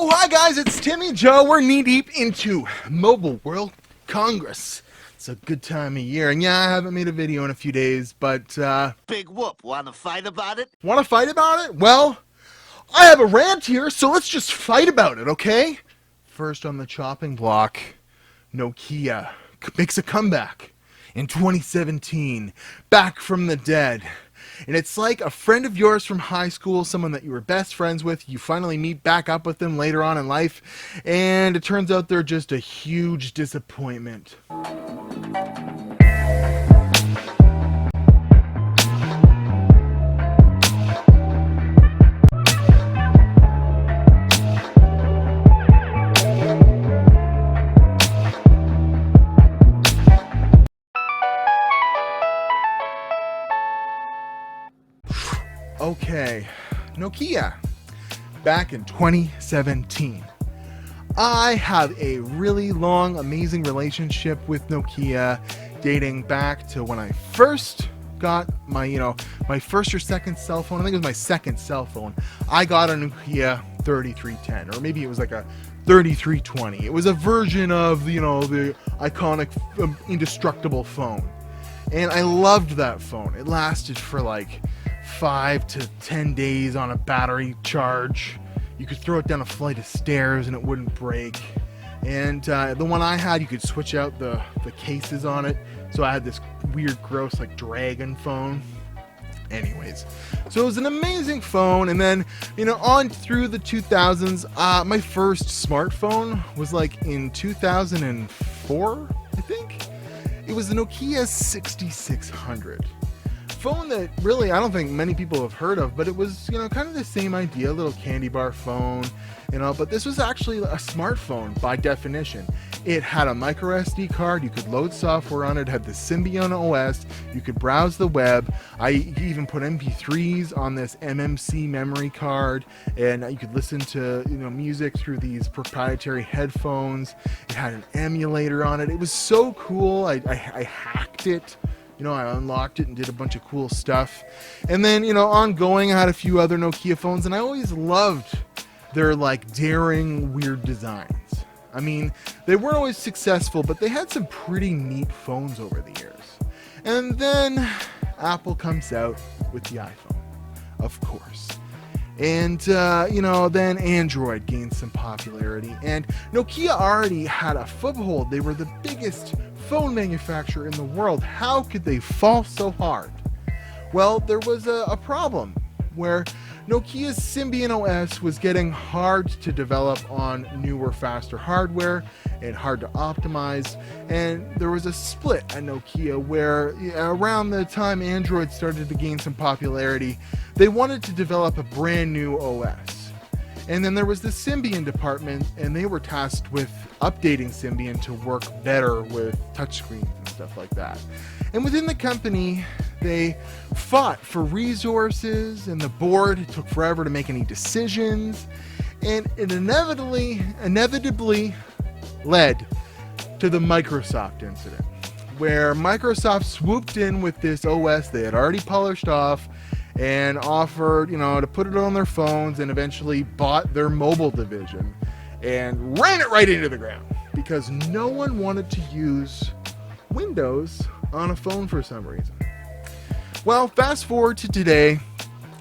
Oh, hi guys, it's Timmy Joe. We're knee deep into Mobile World Congress. It's a good time of year, and yeah, I haven't made a video in a few days, but Big whoop. Want to fight about it? want to fight about it? Well, I have a rant here, so let's just fight about it, okay? First on the chopping block, Nokia makes a comeback in 2017, back from the dead. And it's like a friend of yours from high school, someone that you were best friends with, you finally meet back up with them later on in life, and it turns out they're just a huge disappointment. Okay, Nokia, back in 2017. I have a really long, amazing relationship with Nokia, dating back to when I first got my first or second cell phone. I think it was my second cell phone. I got a Nokia 3310, or maybe it was like a 3320. It was a version of, the iconic indestructible phone. And I loved that phone. It lasted for like 5 to 10 days on a battery charge. You could throw it down a flight of stairs and it wouldn't break. And the one I had, you could switch out the cases on it. So I had this weird, gross, like dragon phone. Anyways, so it was an amazing phone. And then, on through the 2000s, my first smartphone was like in 2004, I think. It was the Nokia 6600. Phone that really I don't think many people have heard of, but it was kind of the same idea, a little candy bar phone, but this was actually a smartphone by definition. It had a micro SD card, you could load software on it, had the Symbian OS, you could browse the web. I even put MP3s on this MMC memory card, and you could listen to music through these proprietary headphones. It had an emulator on it. It was so cool. I hacked it. I unlocked it and did a bunch of cool stuff. And then, ongoing, I had a few other Nokia phones, and I always loved their, daring, weird designs. I mean, they weren't always successful, but they had some pretty neat phones over the years. And then Apple comes out with the iPhone, of course. And, then Android gained some popularity. And Nokia already had a foothold. They were the biggest phone manufacturer in the world. How could they fall so hard? Well, there was a problem where Nokia's Symbian OS was getting hard to develop on newer, faster hardware and hard to optimize. And there was a split at Nokia where around the time Android started to gain some popularity, they wanted to develop a brand new OS. And then there was the Symbian department, and they were tasked with updating Symbian to work better with touchscreens and stuff like that. And within the company, they fought for resources, and the board took forever to make any decisions, and it inevitably led to the Microsoft incident, where Microsoft swooped in with this OS they had already polished off and offered, to put it on their phones, and eventually bought their mobile division and ran it right into the ground because no one wanted to use Windows on a phone for some reason. Well, fast forward to today,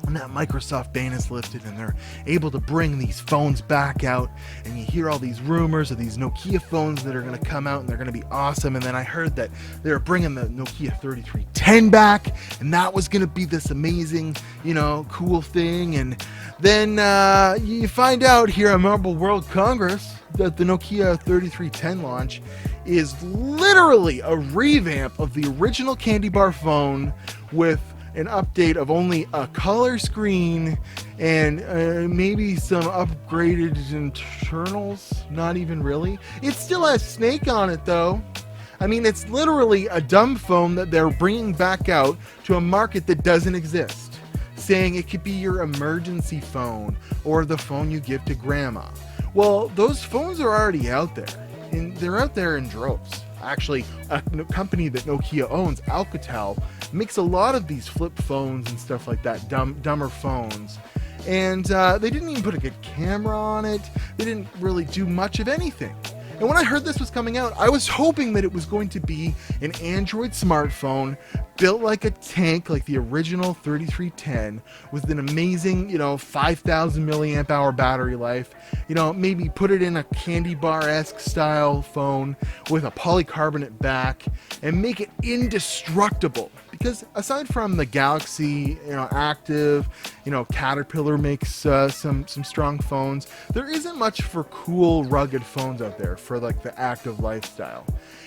and that Microsoft ban is lifted, and they're able to bring these phones back out, and you hear all these rumors of these Nokia phones that are going to come out and they're going to be awesome. And then I heard that they're bringing the Nokia 3310 back, and that was going to be this amazing, cool thing. And then you find out here at Mobile World Congress that the Nokia 3310 launch is literally a revamp of the original candy bar phone with an update of only a color screen and maybe some upgraded internals. Not even really. It still has Snake on it though. I mean, it's literally a dumb phone that they're bringing back out to a market that doesn't exist, saying it could be your emergency phone or the phone you give to grandma. Well, those phones are already out there, and they're out there in droves. Actually, a company that Nokia owns, Alcatel, makes a lot of these flip phones and stuff like that, dumber phones. And they didn't even put a good camera on it. They didn't really do much of anything. And when I heard this was coming out, I was hoping that it was going to be an Android smartphone built like a tank, like the original 3310, with an amazing, 5,000 milliamp hour battery life. Maybe put it in a candy bar-esque style phone with a polycarbonate back and make it indestructible. Because aside from the Galaxy, Active, Caterpillar makes some strong phones. There isn't much for cool, rugged phones out there for like the active lifestyle.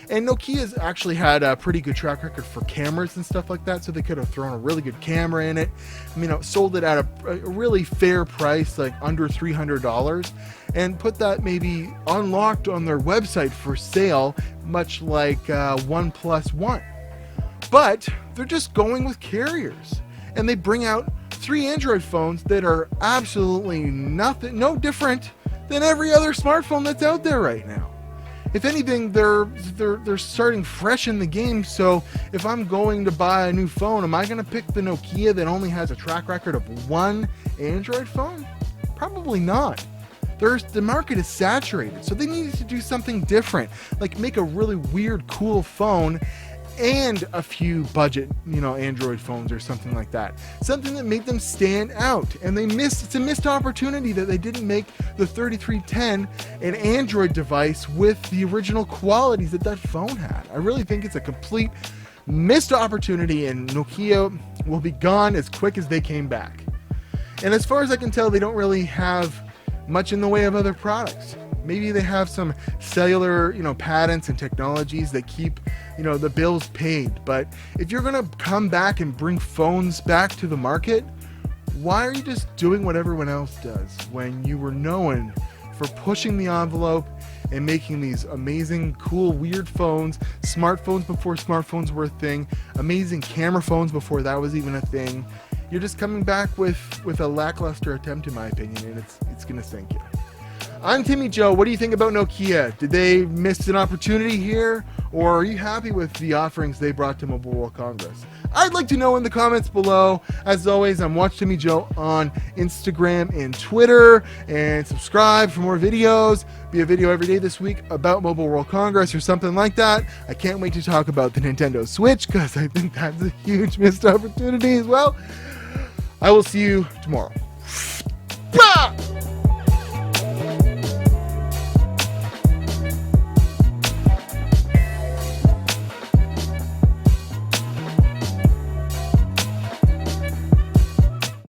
And Nokia's actually had a pretty good track record for cameras and stuff like that, so they could have thrown a really good camera in it. Sold it at a really fair price, like under $300, and put that maybe unlocked on their website for sale, much like OnePlus One. But they're just going with carriers, and they bring out 3 Android phones that are absolutely no different than every other smartphone that's out there right now. If anything, they're starting fresh in the game. So if I'm going to buy a new phone, am I going to pick the Nokia that only has a track record of 1 Android phone? Probably not. The market is saturated, so they needed to do something different, like make a really weird, cool phone and a few budget, Android phones or something like that. Something that made them stand out. And it's a missed opportunity that they didn't make the 3310 an Android device with the original qualities that phone had. I really think it's a complete missed opportunity, and Nokia will be gone as quick as they came back. And as far as I can tell, they don't really have much in the way of other products. Maybe they have some cellular, patents and technologies that keep, the bills paid. But if you're going to come back and bring phones back to the market, why are you just doing what everyone else does when you were known for pushing the envelope and making these amazing, cool, weird phones, smartphones before smartphones were a thing, amazing camera phones before that was even a thing? You're just coming back with a lackluster attempt, in my opinion, and it's going to sink you. I'm Timmy Joe. What do you think about Nokia? Did they miss an opportunity here, or are you happy with the offerings they brought to Mobile World Congress? I'd like to know in the comments below. As always, I'm Watch Timmy Joe on Instagram and Twitter, and subscribe for more videos. Be a video every day this week about Mobile World Congress or something like that. I can't wait to talk about the Nintendo Switch, because I think that's a huge missed opportunity as well. I will see you tomorrow. Bah!